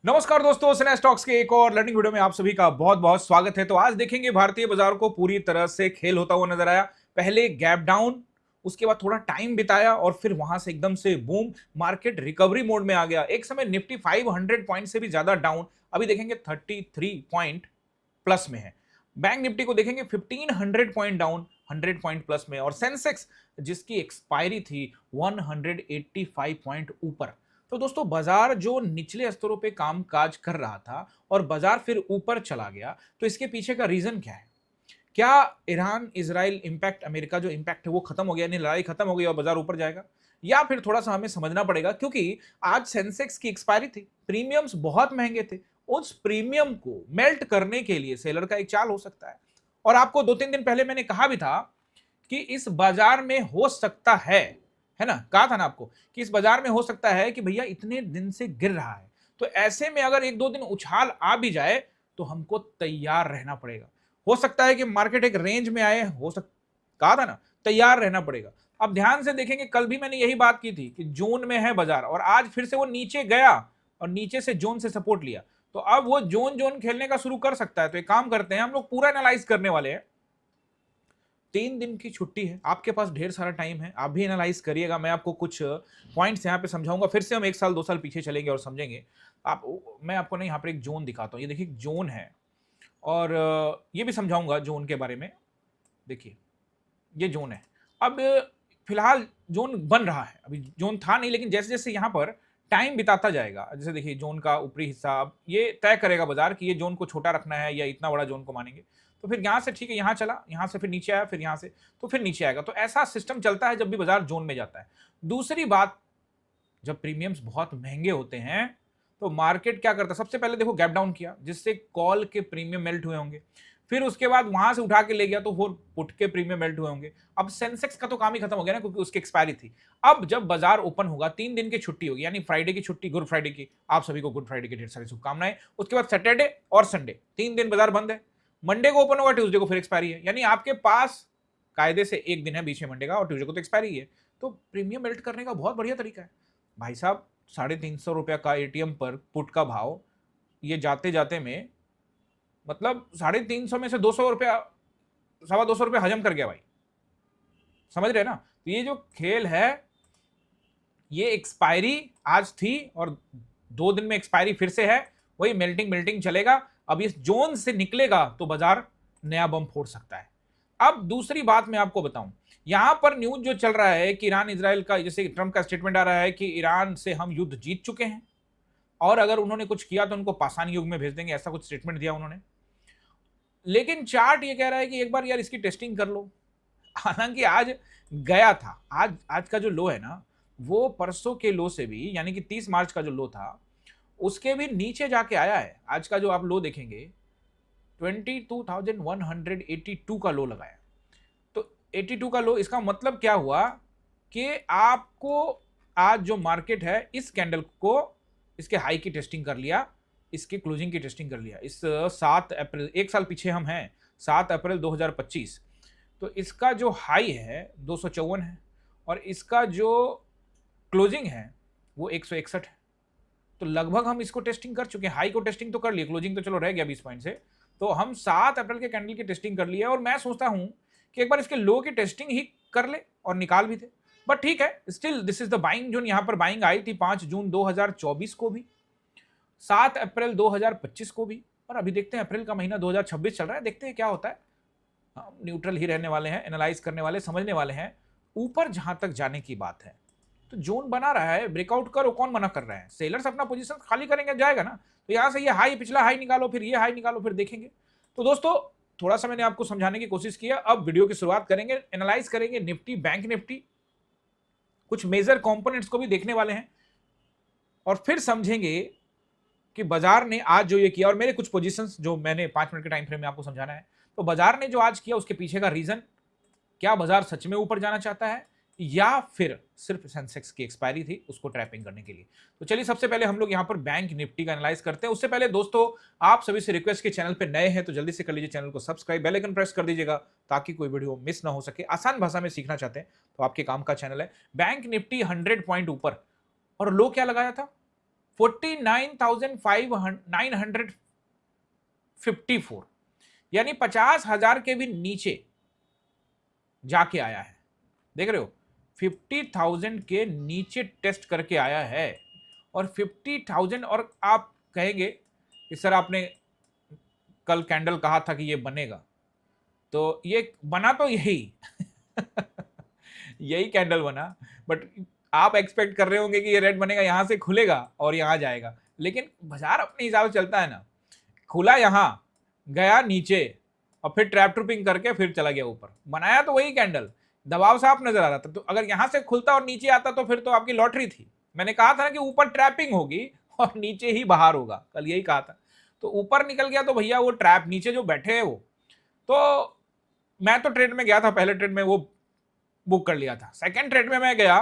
नमस्कार दोस्तों, स्नेहा स्टॉक्स के एक और लर्निंग वीडियो में आप सभी का बहुत बहुत स्वागत है। तो आज देखेंगे भारतीय बाजार को पूरी तरह से खेल होता हुआ नजर आया। पहले गैप डाउन, उसके बाद थोड़ा टाइम बिताया और फिर वहां से एकदम से बूम, मार्केट रिकवरी मोड में आ गया। एक समय निफ्टी 500 पॉइंट से भी ज्यादा डाउन, अभी देखेंगे 33 पॉइंट प्लस में है। बैंक निफ्टी को देखेंगे 1500 पॉइंट डाउन, 100 पॉइंट प्लस में। और सेंसेक्स जिसकी एक्सपायरी थी 185 पॉइंट ऊपर। तो दोस्तों, बाजार जो निचले स्तरों पे काम काज कर रहा था और बाजार फिर ऊपर चला गया, तो इसके पीछे का रीजन क्या है? क्या ईरान इजराइल इंपैक्ट, अमेरिका जो इंपैक्ट है वो खत्म हो गया, यानी लड़ाई खत्म हो गई और बाजार ऊपर जाएगा? या फिर थोड़ा सा हमें समझना पड़ेगा, क्योंकि आज सेंसेक्स की एक्सपायरी थी, प्रीमियम्स बहुत महंगे थे। उस प्रीमियम को मेल्ट करने के लिए सेलर का एक चाल हो सकता है। और आपको 2-3 दिन पहले मैंने कहा भी था कि इस बाजार में हो सकता है ना, कहा था ना आपको कि इस बाजार में हो सकता है कि भैया इतने दिन से गिर रहा है, तो ऐसे में अगर 1-2 दिन उछाल आ भी जाए तो हमको तैयार रहना पड़ेगा। हो सकता है कि मार्केट एक रेंज में आए, कहा था ना, तैयार रहना पड़ेगा। अब ध्यान से देखेंगे, कल भी मैंने यही बात की थी कि जोन में है बाजार और आज फिर से वो नीचे गया और नीचे से जोन से सपोर्ट लिया। तो अब वो जोन जोन खेलने का शुरू कर सकता है। तो एक काम करते हैं, हम लोग पूरा एनालाइज करने वाले हैं। 3 दिन की छुट्टी है, आपके पास ढेर सारा टाइम है, आप भी एनालाइज करिएगा। मैं आपको कुछ पॉइंट्स यहाँ पे समझाऊंगा, फिर से हम 1 साल 2 साल पीछे चलेंगे और समझेंगे। आप मैं आपको ना यहाँ पर एक जोन दिखाता हूँ, ये देखिए जोन है। और ये भी समझाऊंगा जोन के बारे में। देखिए ये जोन है। अब फिलहाल जोन बन रहा है, अभी जोन था नहीं, लेकिन जैसे जैसे यहाँ पर टाइम बिताता जाएगा, जैसे देखिए जोन का ऊपरी हिस्सा, अब ये तय करेगा बाजार कि ये जोन को छोटा रखना है या इतना बड़ा जोन को मानेंगे। तो फिर यहाँ से ठीक है, यहाँ चला, यहाँ से फिर नीचे आया, फिर यहाँ से तो फिर नीचे आएगा। तो ऐसा सिस्टम चलता है जब भी बाजार जोन में जाता है। दूसरी बात, जब प्रीमियम्स बहुत महंगे होते हैं तो मार्केट क्या करता है? सबसे पहले देखो गैप डाउन किया, जिससे कॉल के प्रीमियम मेल्ट हुए होंगे। फिर उसके बाद वहां से उठा के ले गया तो वो पुट के प्रीमियम मेल्ट हुए होंगे। अब सेंसेक्स का तो काम ही खत्म हो गया ना, क्योंकि उसकी एक्सपायरी थी। अब जब बाजार ओपन होगा, 3 दिन की छुट्टी होगी, यानी फ्राइडे की छुट्टी, गुड फ्राइडे की। आप सभी को गुड फ्राइडे की ढेर सारी शुभकामनाएं। उसके बाद सैटरडे और संडे, 3 दिन बाजार बंद है। मंडे को ओपन होगा, ट्यूसडे को फिर एक्सपायरी है, यानी आपके पास कायदे से एक दिन है बीच में मंडे का, और ट्यूसडे को तो एक्सपायरी है। तो प्रीमियम मेल्ट करने का बहुत बढ़िया तरीका है भाई साहब। 350 रुपया का एटीएम पर पुट का भाव, ये जाते जाते में मतलब 350 में से 200 रुपया, 225 रुपया हजम कर गया भाई। समझ रहे ना? तो ये जो खेल है, ये एक्सपायरी आज थी और 2 दिन में एक्सपायरी फिर से है। वही मेल्टिंग मेल्टिंग चलेगा। अब इस जोन से निकलेगा तो बाजार नया बम फोड़ सकता है। अब दूसरी बात मैं आपको बताऊं, यहां पर न्यूज जो चल रहा है कि ईरान इजराइल का, जैसे ट्रंप का स्टेटमेंट आ रहा है कि ईरान से हम युद्ध जीत चुके हैं और अगर उन्होंने कुछ किया तो उनको पाषाण युग में भेज देंगे, ऐसा कुछ स्टेटमेंट दिया उन्होंने। लेकिन चार्ट ये कह रहा है कि एक बार यार इसकी टेस्टिंग कर लो। हालांकि आज गया था, आज आज का जो लो है ना, वो परसों के लो से भी, यानी कि 30 मार्च का जो लो था उसके भी नीचे जाके आया है। आज का जो आप लो देखेंगे, 22,182 का लो लगाया। तो 82 का लो, इसका मतलब क्या हुआ कि आपको आज जो मार्केट है, इस कैंडल को, इसके हाई की टेस्टिंग कर लिया, इसके क्लोजिंग की टेस्टिंग कर लिया। इस 7 अप्रैल, एक साल पीछे हम हैं, 7 अप्रैल 2025। तो इसका जो हाई है 254 है और इसका जो क्लोजिंग है वो 161 है। तो लगभग हम इसको टेस्टिंग कर चुके हैं। हाई को टेस्टिंग तो कर लिए, क्लोजिंग तो चलो रह गया 20 पॉइंट से। तो हम 7 अप्रैल के कैंडल की टेस्टिंग कर लिया और मैं सोचता हूं कि एक बार इसके लो की टेस्टिंग ही कर ले, और निकाल भी थे। बट ठीक है, still this is the buying zone. यहां पर बाइंग आई थी 5 जून 2024 को भी, 7 अप्रैल 2025 को भी, और अभी देखते हैं अप्रैल का महीना 2026 चल रहा है, देखते हैं क्या होता है। हम न्यूट्रल ही रहने वाले हैं, एनालाइज करने वाले, समझने वाले हैं। ऊपर जहां तक जाने की बात है, तो जोन बना रहा है, ब्रेकआउट करो, कौन मना कर रहा है? सेलर्स अपना पोजीशन खाली करेंगे, जाएगा ना। तो यहां से ये हाई, पिछला हाई निकालो, फिर ये हाई निकालो, फिर देखेंगे। तो दोस्तों, थोड़ा सा मैंने आपको समझाने की कोशिश किया। अब वीडियो की शुरुआत करेंगे, एनालाइज करेंगे निफ्टी, बैंक निफ्टी, कुछ मेजर कंपोनेंट्स को भी देखने वाले हैं और फिर समझेंगे कि बाजार ने आज जो ये किया, और मेरे कुछ पोजीशंस जो मैंने 5 मिनट के टाइम फ्रेम में आपको समझाना है। तो बाजार ने जो आज किया उसके पीछे का रीजन क्या? बाजार सच में ऊपर जाना चाहता है या फिर सिर्फ सेंसेक्स की एक्सपायरी थी उसको ट्रैपिंग करने के लिए? तो चलिए सबसे पहले हम लोग यहां पर बैंक निफ्टी का एनालाइज करते हैं। उससे पहले दोस्तों, आप सभी से रिक्वेस्ट, के चैनल पे नए हैं तो जल्दी से कर लीजिए चैनल को सब्सक्राइब, बेल आइकन प्रेस कर दीजिएगा ताकि कोई वीडियो मिस ना हो सके। आसान भाषा में सीखना चाहते हैं तो आपके काम का चैनल है। बैंक निफ्टी 100 पॉइंट ऊपर, और लो क्या लगाया था? 49,954, यानी 50,000 के भी नीचे जाके आया है। देख रहे हो, 50,000 के नीचे टेस्ट करके आया है। और 50,000, और आप कहेंगे कि सर आपने कल कैंडल कहा था कि ये बनेगा, तो ये बना तो यही यही कैंडल बना, बट आप एक्सपेक्ट कर रहे होंगे कि ये रेड बनेगा, यहां से खुलेगा और यहां जाएगा, लेकिन बाजार अपने हिसाब से चलता है ना। खुला यहां, गया नीचे, और फिर ट्रैप ट्रूपिंग करके फिर चला गया ऊपर। बनाया तो वही कैंडल, दबाव साफ नजर आ रहा था। तो अगर यहां से खुलता और नीचे आता तो फिर तो आपकी लॉटरी थी। मैंने कहा था ना कि ऊपर ट्रैपिंग होगी और नीचे ही बाहर होगा, कल यही कहा था। तो ऊपर निकल गया तो भैया वो ट्रैप, नीचे जो बैठे हैं वो, तो मैं तो ट्रेड में गया था, पहले ट्रेड में वो बुक कर लिया था। सेकंड ट्रेड में मैं गया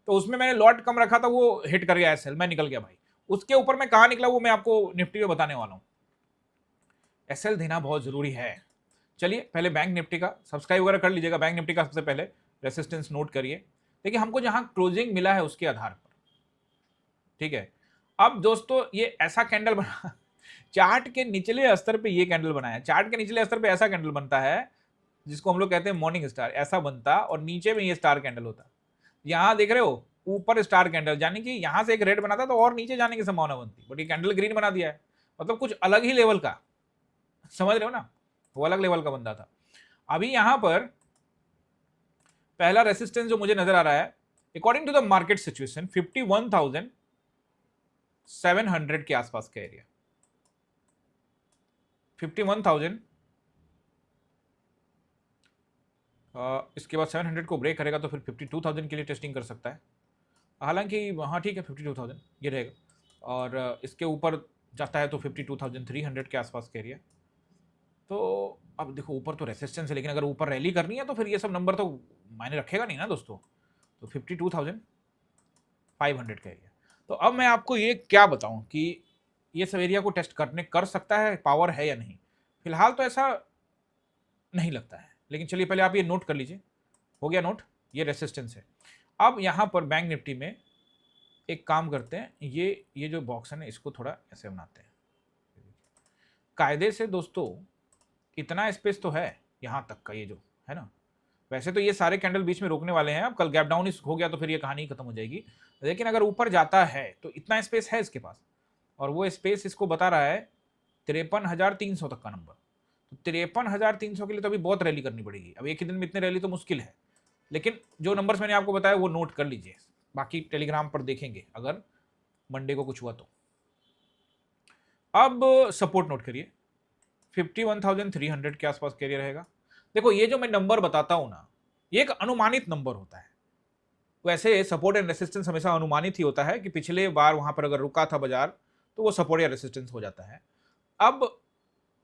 तो उसमें मैंने लॉट कम रखा था, वो हिट कर गया एसएल, मैं निकल गया भाई। उसके ऊपर मैं कहां निकला वो मैं आपको निफ्टी में बताने वाला हूं। एसएल देना बहुत जरूरी है। चलिए पहले बैंक निफ्टी का सब्सक्राइब वगैरह कर लीजिएगा। बैंक निफ्टी का सबसे पहले रेसिस्टेंस नोट करिए। देखिए हमको जहां क्लोजिंग मिला है उसके आधार पर, ठीक है। अब दोस्तों ये ऐसा कैंडल बना चार्ट के निचले स्तर पे ये कैंडल बनाया। चार्ट के निचले स्तर पे ऐसा कैंडल बनता है जिसको हम लोग कहते हैं मॉर्निंग स्टार, ऐसा बनता, और नीचे में ये स्टार कैंडल होता। यहां देख रहे हो ऊपर स्टार कैंडल, यानी कि यहां से एक रेड बनाता तो और नीचे जाने की संभावना बनती, बट ये कैंडल ग्रीन बना दिया है, मतलब कुछ अलग ही लेवल का, समझ रहे हो ना, वो अलग लेवल का बंदा था। अभी यहां पर पहला रेसिस्टेंस जो मुझे नजर आ रहा है according to the market situation 51,700 के आसपास का एरिया। 51,000, इसके बाद 700 को ब्रेक करेगा तो फिर 52,000 के लिए टेस्टिंग कर सकता है। हालांकि हाँ ठीक है, 52,000 ये रहेगा, और इसके ऊपर जाता है तो 52,300 के आसपास का एरिया। तो अब देखो ऊपर तो रेसिस्टेंस है, लेकिन अगर ऊपर रैली करनी है तो फिर ये सब नंबर तो मायने रखेगा नहीं ना दोस्तों। तो 52,500 का एरिया। तो अब मैं आपको ये क्या बताऊं कि ये सब एरिया को टेस्ट कर सकता है, पावर है या नहीं। फिलहाल तो ऐसा नहीं लगता है, लेकिन चलिए पहले आप ये नोट कर लीजिए। हो गया नोट, ये रेसिस्टेंस है। अब यहां पर बैंक निफ्टी में एक काम करते हैं, ये जो बॉक्स है ना इसको थोड़ा ऐसे बनाते हैं कायदे से दोस्तों। इतना स्पेस तो है यहां तक का, ये जो है ना, वैसे तो ये सारे कैंडल बीच में रोकने वाले हैं। अब कल गैप डाउन हो गया तो फिर ये कहानी खत्म हो जाएगी, लेकिन अगर ऊपर जाता है तो इतना स्पेस है इसके पास, और वो स्पेस इसको बता रहा है 53,300 तक का नंबर। तो 53,300 के लिए तो अभी बहुत रैली करनी पड़ेगी। अब एक ही दिन में इतने रैली तो मुश्किल है, लेकिन जो नंबर्स मैंने आपको बताया वो नोट कर लीजिए, बाकी टेलीग्राम पर देखेंगे अगर मंडे को कुछ हुआ तो। अब सपोर्ट नोट करिए, 51,300 के आसपास का एरिया रहेगा। देखो ये जो मैं नंबर बताता हूं ना, ये एक अनुमानित नंबर होता है। वैसे सपोर्ट एंड रेसिस्टेंस हमेशा अनुमानित ही होता है कि पिछले बार वहां पर अगर रुका था बाजार तो वो सपोर्ट या रेसिस्टेंस हो जाता है। अब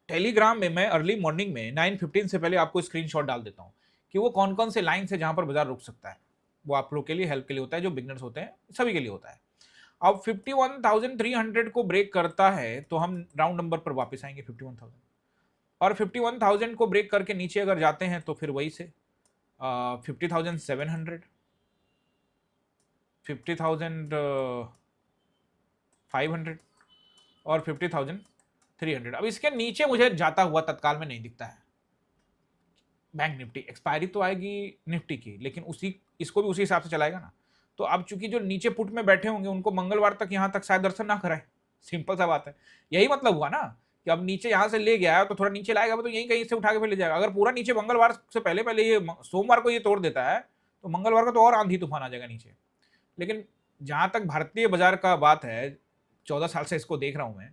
टेलीग्राम में मैं अर्ली मॉर्निंग में 9:15 से पहले आपको स्क्रीनशॉट डाल देता हूं कि वो कौन कौन से लाइन से जहां पर बाजार रुक सकता है। वो आप लोग के लिए हेल्प के लिए होता है, जो बिगनर्स होते हैं सभी के लिए होता है। अब 51,300 को ब्रेक करता है तो हम राउंड नंबर पर वापस आएंगे 51,000, और 51,000 को ब्रेक करके नीचे अगर जाते हैं तो फिर वही से 50,700, 50,500 और 50,300। अब इसके नीचे मुझे जाता हुआ तत्काल में नहीं दिखता है बैंक निफ्टी। एक्सपायरी तो आएगी निफ्टी की, लेकिन इसको भी उसी हिसाब से चलाएगा ना। तो अब चूंकि जो नीचे पुट में बैठे होंगे उनको मंगलवार तक यहां तक शायद दर्शन ना कराए, सिंपल सा बात है। यही मतलब हुआ ना कि अब नीचे यहां से ले गया तो थोड़ा नीचे लाएगा तो यही कहीं से उठा के फिर ले जाएगा। अगर पूरा नीचे मंगलवार से पहले पहले ये सोमवार को ये तोड़ देता है तो मंगलवार को तो और आंधी तूफान आ जाएगा नीचे। लेकिन जहां तक भारतीय बाजार का बात है, 14 साल से इसको देख रहा हूं मैं,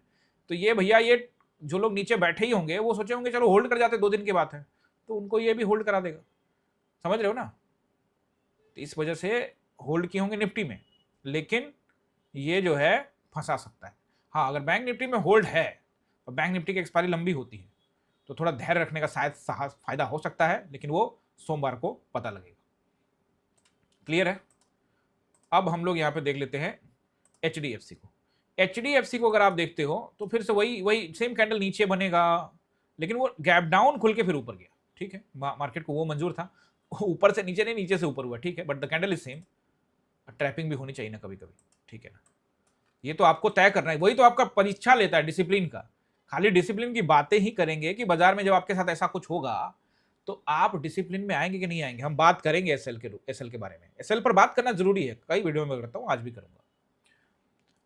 तो ये भैया ये जो लोग नीचे बैठे ही होंगे वो सोचे होंगे चलो होल्ड कर जाते, 2 दिन की बात है, तो उनको ये भी होल्ड करा देगा। समझ रहे हो ना। तो इस वजह से होल्ड किए होंगे निफ्टी में, लेकिन ये जो है फंसा सकता है। हाँ अगर बैंक निफ्टी में होल्ड है और बैंक निफ्टी की एक्सपायरी लंबी होती है तो थोड़ा धैर्य रखने का शायद फायदा हो सकता है, लेकिन वो सोमवार को पता लगेगा। क्लियर है। अब हम लोग यहां पे देख लेते हैं HDFC को। HDFC को अगर आप देखते हो तो फिर से वही वही सेम कैंडल नीचे बनेगा, लेकिन वो गैप डाउन खुल के फिर ऊपर गया। ठीक है, मार्केट को वो मंजूर था, ऊपर से नीचे नहीं नीचे से ऊपर हुआ, ठीक है, but the candle is same. Trapping भी होनी चाहिए ना कभी कभी, ठीक है ना। ये तो आपको तय करना है, वही तो आपका परीक्षा लेता है डिसिप्लिन का। खाली डिसिप्लिन की बातें ही करेंगे कि बाजार में जब आपके साथ ऐसा कुछ होगा तो आप डिसिप्लिन में आएंगे कि नहीं आएंगे। हम बात करेंगे एसएल के बारे में। एसएल पर बात करना जरूरी है, कई वीडियो में करता हूं, आज भी करूंगा।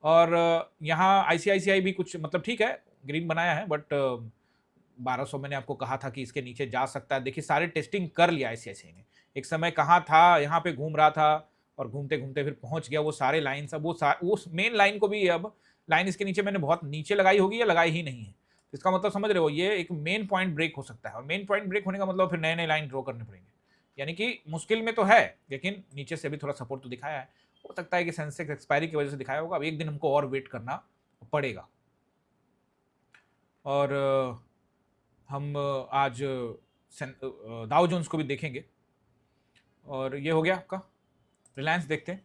और यहाँ आईसीआईसीआई भी कुछ मतलब ठीक है, ग्रीन बनाया है, बट 1200 मैंने आपको कहा था कि इसके नीचे जा सकता है। देखिए सारे टेस्टिंग कर लिया आईसीआईसीआई ने। एक समय कहाँ था, यहाँ पे घूम रहा था और घूमते घूमते फिर पहुंच गया वो सारे लाइन सब, वो मेन लाइन को भी अब लाइन इसके नीचे मैंने बहुत नीचे लगाई होगी या लगाई ही नहीं है। इसका मतलब समझ रहे हो, ये एक मेन पॉइंट ब्रेक हो सकता है, और मेन पॉइंट ब्रेक होने का मतलब फिर नए नए लाइन ड्रॉ करने पड़ेंगे। यानी कि मुश्किल में तो है, लेकिन नीचे से भी थोड़ा सपोर्ट तो दिखाया है। हो सकता है कि सेंसेक्स एक्सपायरी की वजह से दिखाया होगा, अब एक दिन हमको और वेट करना पड़ेगा। और हम आज डाउ जोन्स को भी देखेंगे। और ये हो गया आपका, रिलायंस देखते हैं।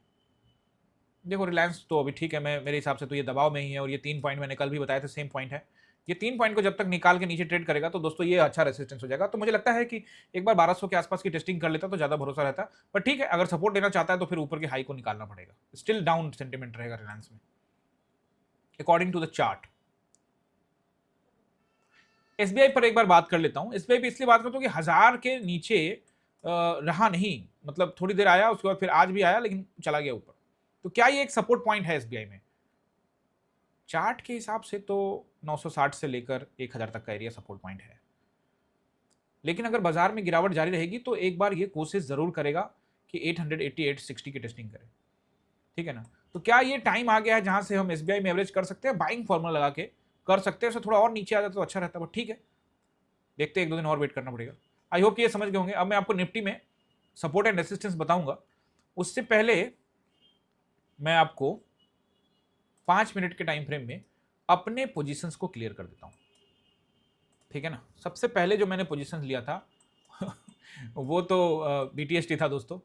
देखो रिलायंस तो अभी ठीक है, मैं मेरे हिसाब से तो ये दबाव में ही है, और ये 3 पॉइंट मैंने कल भी बताया था सेम पॉइंट है। ये 3 पॉइंट को जब तक निकाल के नीचे ट्रेड करेगा तो दोस्तों ये अच्छा रेसिस्टेंस हो जाएगा। तो मुझे लगता है कि एक बार 1200 के आसपास की टेस्टिंग कर लेता तो ज्यादा भरोसा रहता। पर ठीक है, अगर सपोर्ट देना चाहता है तो फिर ऊपर के हाई को निकालना पड़ेगा। स्टिल डाउन सेंटिमेंट रहेगा रिलायंस में according to the chart. SBI पर एक बार बात कर लेता हूं। एसबीआई पे इसलिए बात करता हूं कि 1000 के नीचे रहा नहीं, मतलब थोड़ी देर आया, उसके बाद फिर आज भी आया लेकिन चला गया ऊपर। तो क्या ये एक सपोर्ट पॉइंट है एसबीआई में? चार्ट के हिसाब से तो 960 से लेकर 1000 तक का एरिया सपोर्ट पॉइंट है। लेकिन अगर बाजार में गिरावट जारी रहेगी तो एक बार ये कोशिश जरूर करेगा कि 880 860 की टेस्टिंग करे। ठीक है ना? तो क्या ये टाइम आ गया है जहां से हम एसबीआई में एवरेज कर सकते हैं? बाइंग फॉर्मूला लगा के कर सकते हैं। थोड़ा और नीचे आ जाता तो अच्छा रहता, बट ठीक है, देखते हैं, 1-2 दिन और वेट करना पड़ेगा। आई होप कि ये समझ गए होंगे। अब मैं आपको निफ्टी में सपोर्ट एंड रेसिस्टेंस बताऊंगा, उससे पहले मैं आपको 5 मिनट के टाइम फ्रेम में अपने पोजीशंस को क्लियर कर देता हूं। ठीक है ना? सबसे पहले जो मैंने पोजीशंस लिया था वो तो बीटीएसटी था दोस्तों।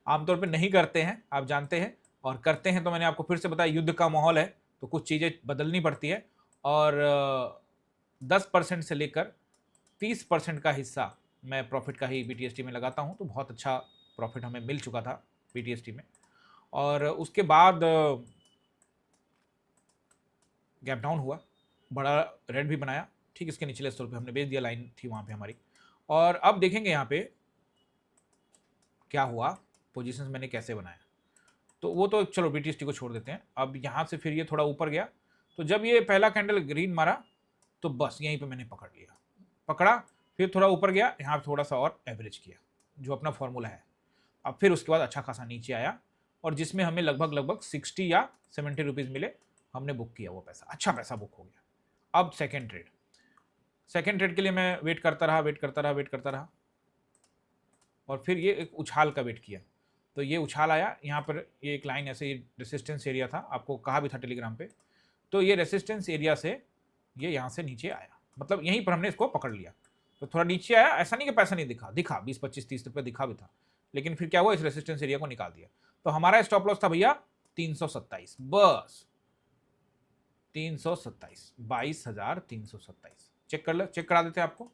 आमतौर पे नहीं करते हैं, आप जानते हैं, और करते हैं तो मैंने आपको फिर से बताया, युद्ध का माहौल है तो कुछ चीज़ें बदलनी पड़ती है। और 10% से लेकर 30% का हिस्सा मैं प्रॉफिट का ही बीटीएसटी में लगाता हूं। तो बहुत अच्छा प्रॉफिट हमें मिल चुका था बीटीएसटी में। और उसके बाद गैप डाउन हुआ, बड़ा रेड भी बनाया, ठीक इसके निचले स्तर पे हमने बेच दिया, लाइन थी वहां पे हमारी। और अब देखेंगे यहाँ पे क्या हुआ, पोजीशंस मैंने कैसे बनाया। तो वो तो चलो बीटीएसटी को छोड़ देते हैं। अब यहाँ से फिर ये थोड़ा ऊपर गया, तो जब ये पहला कैंडल ग्रीन मारा तो बस यहीं पे मैंने पकड़ लिया, पकड़ा, फिर थोड़ा ऊपर गया, यहाँ पे थोड़ा सा और एवरेज किया जो अपना फॉर्मूला है। अब फिर उसके बाद अच्छा खासा नीचे आया, और जिसमें हमें लगभग 60 या 70 रुपीज़ मिले, हमने बुक किया वो पैसा, अच्छा पैसा बुक हो गया। अब सेकेंड ट्रेड के लिए मैं वेट करता रहा, और फिर ये एक उछाल का वेट किया। तो ये उछाल आया, यहाँ पर ये एक लाइन ऐसे रेसिस्टेंस एरिया था, आपको कहा भी था टेलीग्राम पे। तो ये रेसिस्टेंस एरिया से ये यहाँ से नीचे आया, मतलब यहीं पर हमने इसको पकड़ लिया। तो थोड़ा नीचे आया, ऐसा नहीं कि पैसा नहीं दिखा 20 25 30 रुपये दिखा भी था, लेकिन फिर क्या हुआ, इस रेसिस्टेंस एरिया को निकाल दिया। तो हमारा स्टॉप लॉस था भैया 327, बस 327, 22,327। चेक कर लो, चेक करा देते हैं आपको।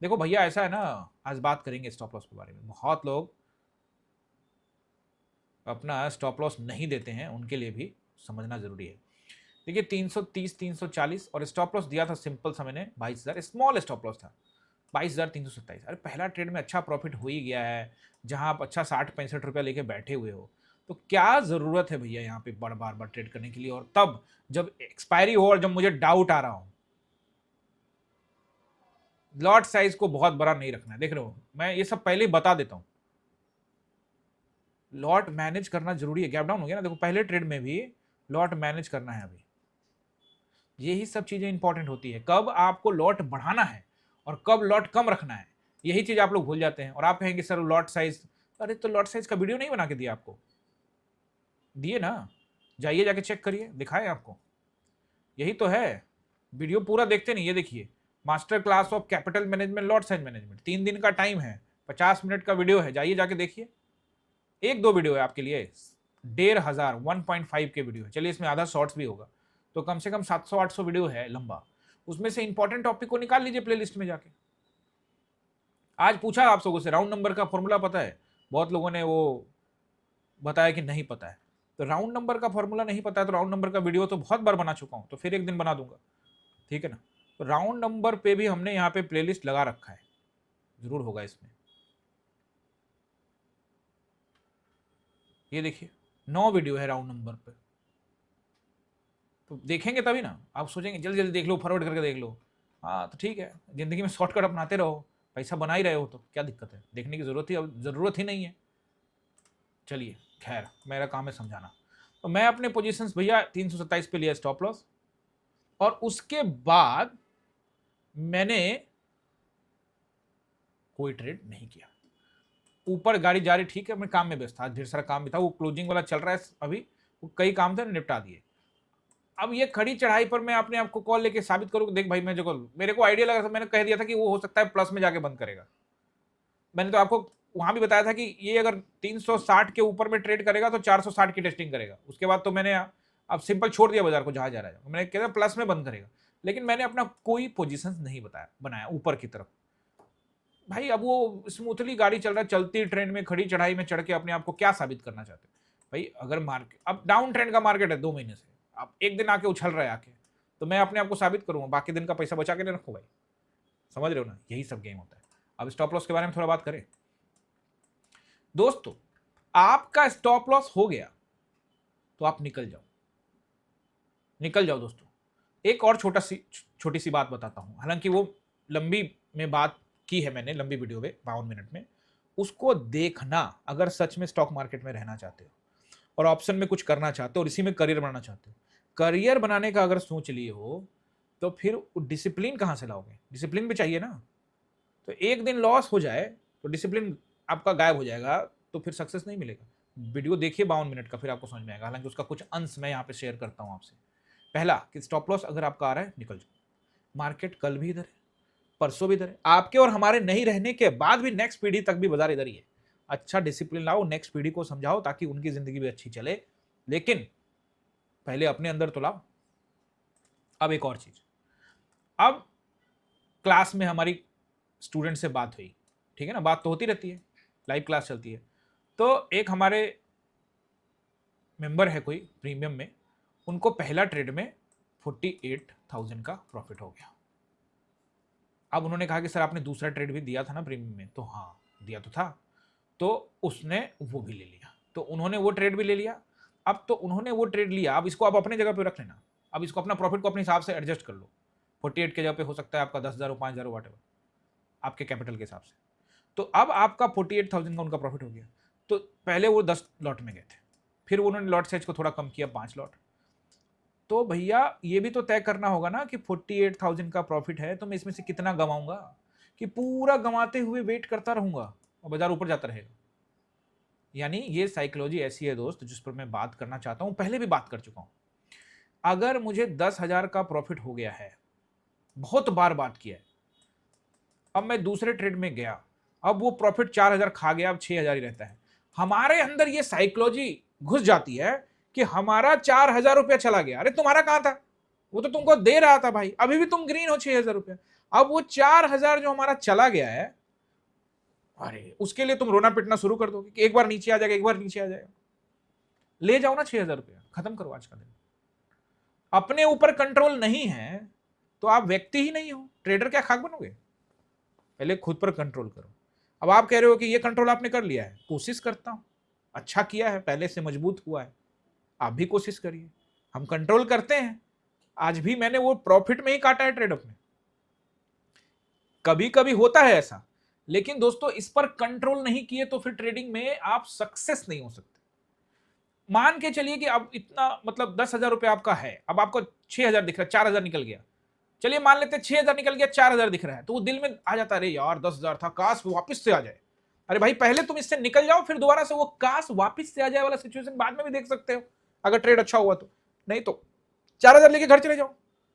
देखो भैया ऐसा है ना, आज बात करेंगे स्टॉप लॉस के बारे में। बहुत लोग अपना स्टॉप लॉस नहीं देते हैं, उनके लिए भी समझना जरूरी है। देखिए 330 340, और स्टॉप लॉस दिया था सिंपल सा मैंने 22,000, स्मॉल स्टॉप लॉस था 22,327। अरे पहला ट्रेड में अच्छा प्रॉफिट हो ही गया है, जहां आप अच्छा 60-65 रुपया लेके बैठे हुए हो, तो क्या जरूरत है भैया यहाँ पे बार बार ट्रेड करने के लिए, और तब जब एक्सपायरी हो और जब मुझे डाउट आ रहा हो। लॉट साइज को बहुत बड़ा नहीं रखना है, देख रहे हो मैं ये सब पहले ही बता देता हूं। लॉट मैनेज करना जरूरी है। गैप डाउन हो गया ना, देखो पहले ट्रेड में भी लॉट मैनेज करना है। अभी यही सब चीजें इंपॉर्टेंट होती है, कब आपको लॉट बढ़ाना है और कब लॉट कम रखना है, यही चीज आप लोग भूल जाते हैं। और आप कहेंगे सर लॉट साइज, अरे तो लॉट साइज का वीडियो नहीं बना के दिया आपको? दिए ना, जाइए जाके चेक करिए, दिखाए आपको। यही तो है, वीडियो पूरा देखते नहीं। ये देखिए, master class of capital management, lot size management, 3 दिन का टाइम है, 50 मिनट का वीडियो है, जाइए जाके देखिए। 1-2 वीडियो है आपके लिए, 1,500 1.5 के वीडियो है, चलिए इसमें आधा शॉर्ट्स भी होगा, तो कम से कम 700-800 वीडियो है लंबा। उसमें से इंपॉर्टेंट टॉपिक को निकाल लीजिए प्लेलिस्ट में जाके। आज पूछा आप लोगों से, राउंड नंबर का फॉर्मूला पता है? बहुत लोगों ने वो बताया कि नहीं पता है। तो राउंड नंबर का फॉर्मूला नहीं पता है तो राउंड नंबर का वीडियो तो बहुत बार बना चुका हूं, तो फिर एक दिन बना दूंगा, ठीक है ना। तो राउंड नंबर पे भी हमने यहाँ पे प्लेलिस्ट लगा रखा है, जरूर होगा इसमें। ये देखिए 9 वीडियो है राउंड नंबर पे, तो देखेंगे तभी ना। आप सोचेंगे जल्दी जल्दी देख लो, फॉरवर्ड करके देख लो, हाँ तो ठीक है, जिंदगी में शॉर्टकट अपनाते रहो, पैसा बना ही रहे हो तो क्या दिक्कत है, देखने की जरूरत ही नहीं है। चलिए खैर, मेरा काम है समझाना। तो मैं अपने पोजीशंस भैया 327 पे लिया स्टॉप लॉस, और उसके बाद मैंने कोई ट्रेड नहीं किया। ऊपर गाड़ी जा रही, ठीक है, मैं काम में व्यस्त था, ढेर सारा काम भी था, वो क्लोजिंग वाला चल रहा है अभी, वो कई काम थे निपटा दिए। अब ये खड़ी चढ़ाई पर मैं अपने आप को कॉल लेके साबित करूँ, देख भाई मैं जो मेरे को आइडिया लगा था, मैंने कह दिया था कि वो हो सकता है प्लस में जाके बंद करेगा। मैंने तो आपको वहां भी बताया था कि ये अगर 360 के ऊपर में ट्रेड करेगा तो 460 की टेस्टिंग करेगा। उसके बाद तो मैंने अब सिंपल छोड़ दिया बाजार को, जहां जा रहा है, मैंने कहा प्लस में बंद करेगा। लेकिन मैंने अपना कोई पोजीशन नहीं बनाया ऊपर की तरफ। भाई अब वो स्मूथली गाड़ी चल रहा है, चलती ट्रेंड में खड़ी चढ़ाई में चढ़ के अपने आप को क्या साबित करना चाहते हैं भाई। अगर मार्केट अब डाउन ट्रेंड का मार्केट है 2 महीने से, अब एक दिन आके उछल रहा है आके, तो मैं अपने आप को साबित करूंगा, बाकी दिन का पैसा बचा के नहीं रखूं भाई। समझ रहे हो ना, यही सब गेम होता है। अब स्टॉप लॉस के बारे में थोड़ा बात करें दोस्तों। आपका स्टॉप लॉस हो गया तो आप निकल जाओ दोस्तों। एक और छोटी सी बात बताता हूं, हालांकि वो लंबी में बात की है मैंने, लंबी वीडियो में 52 मिनट में, उसको देखना अगर सच में स्टॉक मार्केट में रहना चाहते हो और ऑप्शन में कुछ करना चाहते हो और इसी में करियर बनाना चाहते हो। करियर बनाने का अगर सोच लिए हो तो फिर डिसिप्लिन कहां से लाओगे, डिसिप्लिन भी चाहिए ना। तो एक दिन लॉस हो जाए तो डिसिप्लिन आपका गायब हो जाएगा, तो फिर सक्सेस नहीं मिलेगा। वीडियो देखिए 52 मिनट का, फिर आपको समझ में आएगा, हालांकि उसका कुछ अंश मैं यहाँ पे शेयर करता हूँ आपसे। पहला कि स्टॉप लॉस अगर आपका आ रहा है निकल जाओ, मार्केट कल भी इधर है, परसों भी इधर है, आपके और हमारे नहीं रहने के बाद भी नेक्स्ट पीढ़ी तक भी बाजार इधर ही है। अच्छा डिसिप्लिन लाओ, नेक्स्ट पीढ़ी को समझाओ ताकि उनकी जिंदगी भी अच्छी चले, लेकिन पहले अपने अंदर तो लाओ। अब एक और चीज, अब क्लास में हमारी स्टूडेंट से बात हुई, ठीक है ना, बात तो होती रहती है, लाइव क्लास चलती है। तो एक हमारे मेंबर है कोई प्रीमियम में, उनको पहला ट्रेड में 48,000 का प्रॉफिट हो गया। अब उन्होंने कहा कि सर आपने दूसरा ट्रेड भी दिया था ना प्रीमियम में, तो हाँ दिया तो था। तो उसने वो भी ले लिया, तो उन्होंने वो ट्रेड भी ले लिया। अब तो उन्होंने वो ट्रेड लिया, अब इसको आप अपने जगह पे रख लेना, अब इसको अपना प्रॉफिट को अपने हिसाब से एडजस्ट कर लो। 48 के जगह पे हो सकता है आपका 10,000 हो, 5,000 हो, वॉटेवर आपके कैपिटल के हिसाब से। तो अब आपका 48,000 का उनका प्रॉफिट हो गया। तो पहले वो 10 लॉट में गए थे, फिर उन्होंने लॉट साइज को थोड़ा कम किया, 5 लॉट। तो भैया ये भी तो तय करना होगा ना कि 48,000 का प्रॉफिट है तो मैं इसमें से कितना गंवाऊंगा, कि पूरा गंवाते हुए वेट करता रहूंगा और बाजार ऊपर जाता रहेगा। यानी ये साइकोलॉजी ऐसी है दोस्त जिस पर मैं बात करना चाहता हूं, पहले भी बात कर चुका हूं। अगर मुझे 10,000 का प्रॉफिट हो गया है, बहुत बार बात किया है, अब मैं दूसरे ट्रेड में गया, अब वो प्रॉफिट 4,000 खा गया, अब 6,000 ही रहता है, हमारे अंदर ये साइकोलॉजी घुस जाती है कि हमारा 4,000 रुपया चला गया। अरे तुम्हारा कहां था, वो तो तुमको दे रहा था भाई, अभी भी तुम ग्रीन हो 6,000 रुपया। अब वो 4,000 जो हमारा चला गया है, अरे उसके लिए तुम रोना पिटना शुरू कर दोगे कि एक बार नीचे आ जाएगा, एक बार नीचे आ जाएगा। ले जाओ ना 6,000 रुपया, खत्म करो आज का दिन। अपने ऊपर कंट्रोल नहीं है तो आप व्यक्ति ही नहीं हो, ट्रेडर क्या खाक बनोगे। पहले खुद पर कंट्रोल करो। अब आप कह रहे हो कि ये कंट्रोल आपने कर लिया है, कोशिश करता हूं, अच्छा किया है, पहले से मजबूत हुआ है, आप भी कोशिश करिए। हम कंट्रोल करते हैं, आज भी मैंने वो प्रॉफिट में ही काटा है ट्रेड अपने। कभी कभी होता है ऐसा, लेकिन दोस्तों इस पर कंट्रोल नहीं किए तो फिर ट्रेडिंग में आप सक्सेस नहीं हो सकते। मान के चलिए कि अब इतना मतलब 10,000 रुपया आपका है, अब आपको 6,000 दिख रहा है, 4,000 निकल गया, चलिए मान लेते हैं 6,000 निकल गया, 4,000 दिख रहा है, तो वो दिल में आ जाता है, अरे यार 10,000 था, काश वापस से आ जाए। अरे भाई पहले तुम इससे निकल जाओ, फिर दोबारा से वो काश वापस से आ जाए वाला सिचुएशन बाद में भी देख सकते हो अगर ट्रेड अच्छा हुआ तो। नहीं तो 4,000 लेके घर चले जाओ,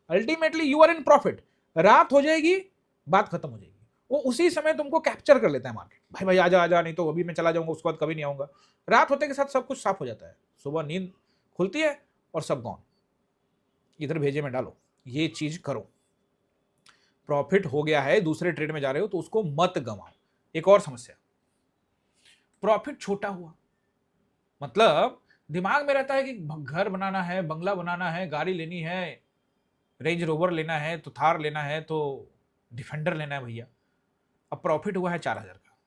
ultimately you are in profit. रात हो जाएगी, बात खत्म हो जाएगी, वो उसी समय तुमको कैप्चर कर लेता है मार्केट, भाई भाई आजा आजा, नहीं तो अभी मैं चला जाऊंगा, उसके बाद कभी नहीं आऊंगा। रात होते के साथ सब कुछ साफ हो जाता है, सुबह नींद खुलती है और सब गॉन, इधर भेजे में डालो। ये चीज करो। प्रॉफिट हो गया है, दूसरे ट्रेड में जा रहे हो तो उसको मत गंवाओ। एक और समस्या, प्रॉफिट छोटा हुआ, मतलब दिमाग में रहता है कि घर बनाना है, बंगला बनाना है, गाड़ी लेनी है, रेंज रोवर लेना है, तो थार लेना है, तो डिफेंडर लेना है भैया। अब प्रॉफिट हुआ है 4,000 का।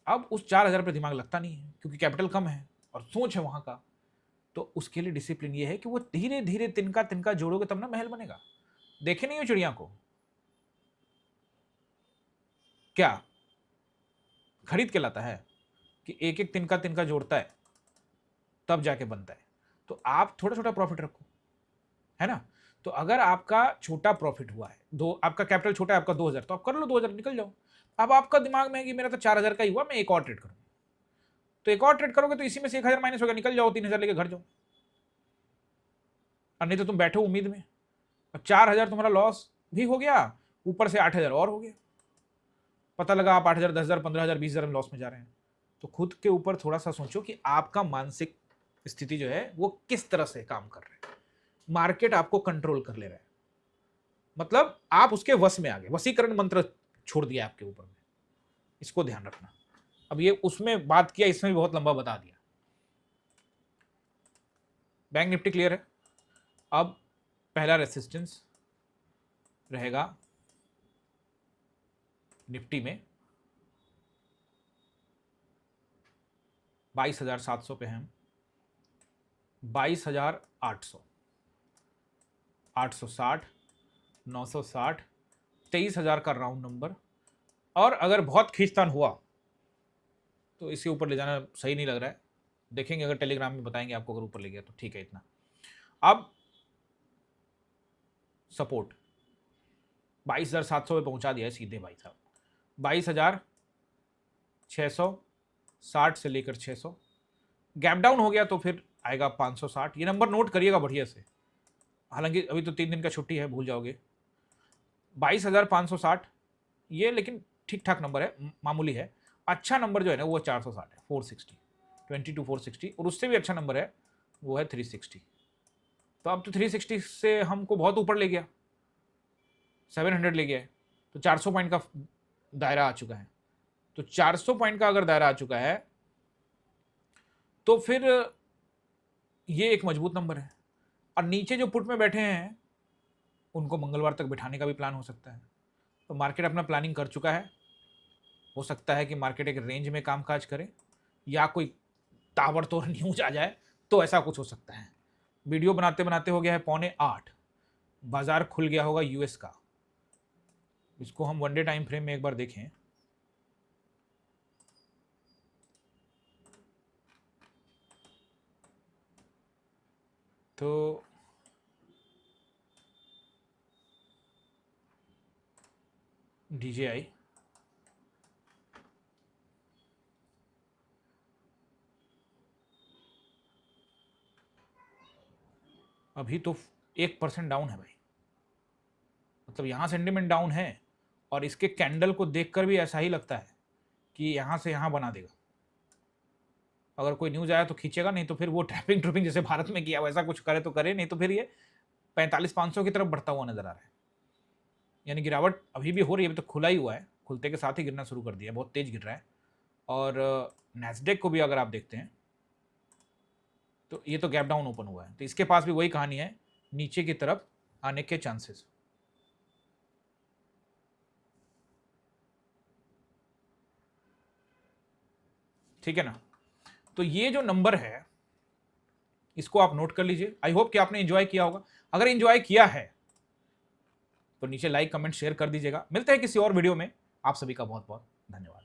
अब उस 4,000 पे दिमाग लगता नहीं है क्योंकि कैपिटल कम है और सोच है वहां का। तो उसके लिए डिसिप्लिन ये है कि वो धीरे धीरे तिनका तिनका जोड़ोगे तब ना महल बनेगा। देखे नहीं हो चिड़िया को, क्या खरीद के लाता है कि एक एक तिनका तिनका जोड़ता है तब जाके बनता है। तो आप थोड़ा छोटा प्रॉफिट रखो, है ना। तो अगर आपका छोटा प्रॉफिट हुआ है, आपका कैपिटल छोटा है, आपका 2,000, तो आप कर लो 2,000, निकल जाओ। अब आपका दिमाग में है कि मेरा तो 4,000 का ही हुआ, मैं एक और ट्रेड करूँ, तो एक और ट्रेड करोगे तो इसी में से 1,000 माइनस होगा, निकल जाओ, 3,000 लेके घर जाओ। और नहीं तो तुम बैठो उम्मीद में, और 4,000 तुम्हारा लॉस भी हो गया, ऊपर से 8,000 और हो गया। पता लगा आप 8,000, 10,000, 15,000, 20,000 में लॉस में जा रहे हैं। तो खुद के ऊपर थोड़ा सा सोचो कि आपका मानसिक स्थिति जो है वो किस तरह से काम कर रहे हैं। मार्केट आपको कंट्रोल कर ले रहा है, मतलब आप उसके वश में आ गए, वशीकरण मंत्र छोड़ दिया आपके ऊपर में। इसको ध्यान रखना। अब ये उसमें बात किया, इसमें भी बहुत लंबा बता दिया। बैंक निफ्टी क्लियर है। अब पहला रेसिस्टेंस रहेगा निफ्टी में 22,700 पे हम 22,800, 860, 960, 23,000 का राउंड नंबर। और अगर बहुत खींचतान हुआ तो इसके ऊपर ले जाना सही नहीं लग रहा है, देखेंगे, अगर टेलीग्राम में बताएंगे आपको, अगर ऊपर ले गया तो ठीक है इतना। अब सपोर्ट 22,700 पे पहुंचा दिया है सीधे भाई साहब, 22,660 से लेकर 600। गैप डाउन हो गया तो फिर आएगा 560। ये नंबर नोट करिएगा बढ़िया से, हालांकि अभी तो 3 दिन का छुट्टी है, भूल जाओगे। 22,560 ये लेकिन ठीक ठाक नंबर है, मामूली है। अच्छा नंबर जो है ना वो 460 है, 460, 22,460। और उससे भी अच्छा नंबर है वो है 360। तो अब तो 360 से हमको बहुत ऊपर ले गया, 700 ले गया है, तो 400 पॉइंट का दायरा आ चुका है। तो 400 पॉइंट का अगर दायरा आ चुका है तो फिर ये एक मजबूत नंबर है। और नीचे जो पुट में बैठे हैं उनको मंगलवार तक बिठाने का भी प्लान हो सकता है। तो मार्केट अपना प्लानिंग कर चुका है। हो सकता है कि मार्केट एक रेंज में कामकाज करे या कोई ताबड़तोड़ न्यूज आ जाए, तो ऐसा कुछ हो सकता है। वीडियो बनाते बनाते हो गया है 7:45, बाजार खुल गया होगा यूएस का। इसको हम वनडे टाइम फ्रेम में एक बार देखें तो DJI अभी तो 1% डाउन है भाई, मतलब यहाँ सेंटिमेंट डाउन है और इसके कैंडल को देखकर भी ऐसा ही लगता है कि यहाँ से यहाँ बना देगा। अगर कोई न्यूज आया तो खींचेगा, नहीं तो फिर वो ट्रैपिंग जैसे भारत में किया वैसा कुछ करे तो करे, नहीं तो फिर ये 45,500 की तरफ बढ़ता हुआ नजर आ रहा है। यानी गिरावट अभी भी हो रही है, अभी तो खुला ही हुआ है, खुलते के साथ ही गिरना शुरू कर दिया, बहुत तेज गिर रहा है। और नैस्डैक को भी अगर आप देखते हैं तो ये तो गैप डाउन ओपन हुआ है, तो इसके पास भी वही कहानी है, नीचे की तरफ आने के चांसेस। ठीक है ना। तो ये जो नंबर है इसको आप नोट कर लीजिए। आई होप कि आपने एंजॉय किया होगा। अगर एंजॉय किया है तो नीचे लाइक कमेंट शेयर कर दीजिएगा। मिलते हैं किसी और वीडियो में। आप सभी का बहुत बहुत धन्यवाद।